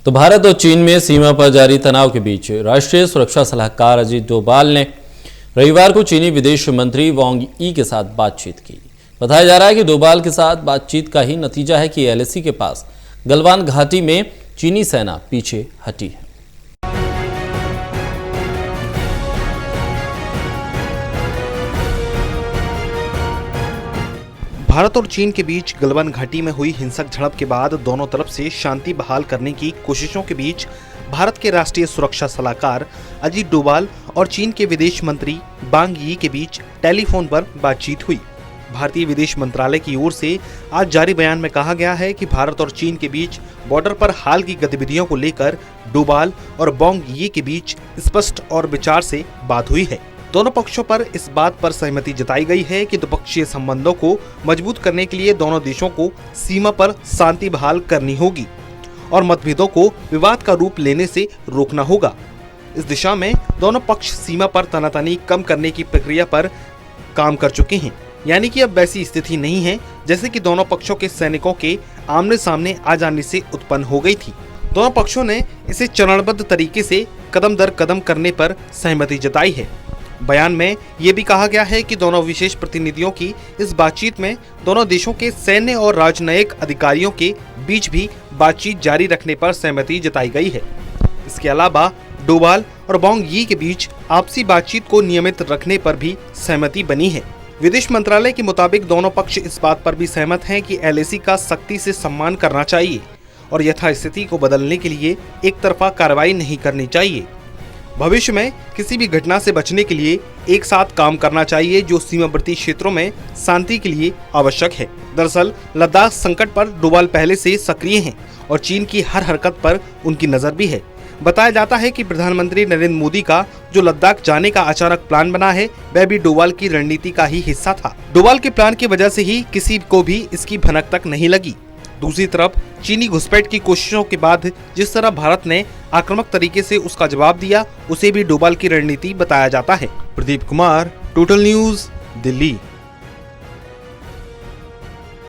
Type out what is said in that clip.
तो भारत और चीन में सीमा पर जारी तनाव के बीच राष्ट्रीय सुरक्षा सलाहकार अजीत डोभाल ने रविवार को चीनी विदेश मंत्री वांग यी के साथ बातचीत की। बताया जा रहा है कि डोभाल के साथ बातचीत का ही नतीजा है कि एलएसी के पास गलवान घाटी में चीनी सेना पीछे हटी है। भारत और चीन के बीच गलवान घाटी में हुई हिंसक झड़प के बाद दोनों तरफ से शांति बहाल करने की कोशिशों के बीच भारत के राष्ट्रीय सुरक्षा सलाहकार अजीत डोभाल और चीन के विदेश मंत्री वांग यी के बीच टेलीफोन पर बातचीत हुई। भारतीय विदेश मंत्रालय की ओर से आज जारी बयान में कहा गया है कि भारत और चीन के बीच बॉर्डर पर हाल की गतिविधियों को लेकर डोभाल और वांग यी के बीच स्पष्ट और विचार से बात हुई है। दोनों पक्षों पर इस बात पर सहमति जताई गई है कि द्विपक्षीय संबंधों को मजबूत करने के लिए दोनों देशों को सीमा पर शांति बहाल करनी होगी और मतभेदों को विवाद का रूप लेने से रोकना होगा। इस दिशा में दोनों पक्ष सीमा पर तनातनी कम करने की प्रक्रिया पर काम कर चुके हैं, यानी कि अब वैसी स्थिति नहीं है जैसे कि दोनों पक्षों के सैनिकों के आमने सामने आ जाने से उत्पन्न हो गई थी। दोनों पक्षों ने इसे चरणबद्ध तरीके से कदम दर कदम करने पर सहमति जताई है। बयान में ये भी कहा गया है कि दोनों विशेष प्रतिनिधियों की इस बातचीत में दोनों देशों के सैन्य और राजनयिक अधिकारियों के बीच भी बातचीत जारी रखने पर सहमति जताई गई है। इसके अलावा डोभाल और वांग यी के बीच आपसी बातचीत को नियमित रखने पर भी सहमति बनी है। विदेश मंत्रालय के मुताबिक दोनों पक्ष इस बात पर भी सहमत हैं कि एलएसी का सख्ती से सम्मान करना चाहिए और यथास्थिति को बदलने के लिए एक तरफा कार्रवाई नहीं करनी चाहिए। भविष्य में किसी भी घटना से बचने के लिए एक साथ काम करना चाहिए जो सीमावर्ती क्षेत्रों में शांति के लिए आवश्यक है। दरअसल लद्दाख संकट पर डोभाल पहले से सक्रिय हैं और चीन की हर हरकत पर उनकी नजर भी है। बताया जाता है कि प्रधानमंत्री नरेंद्र मोदी का जो लद्दाख जाने का अचानक प्लान बना है वह भी डोभाल की रणनीति का ही हिस्सा था। डोभाल के प्लान की वजह से ही किसी को भी इसकी भनक तक नहीं लगी। दूसरी तरफ चीनी घुसपैठ की कोशिशों के बाद जिस तरह भारत ने आक्रामक तरीके से उसका जवाब दिया उसे भी डोभाल की रणनीति बताया जाता है। Pradeep Kumar, total news, Delhi.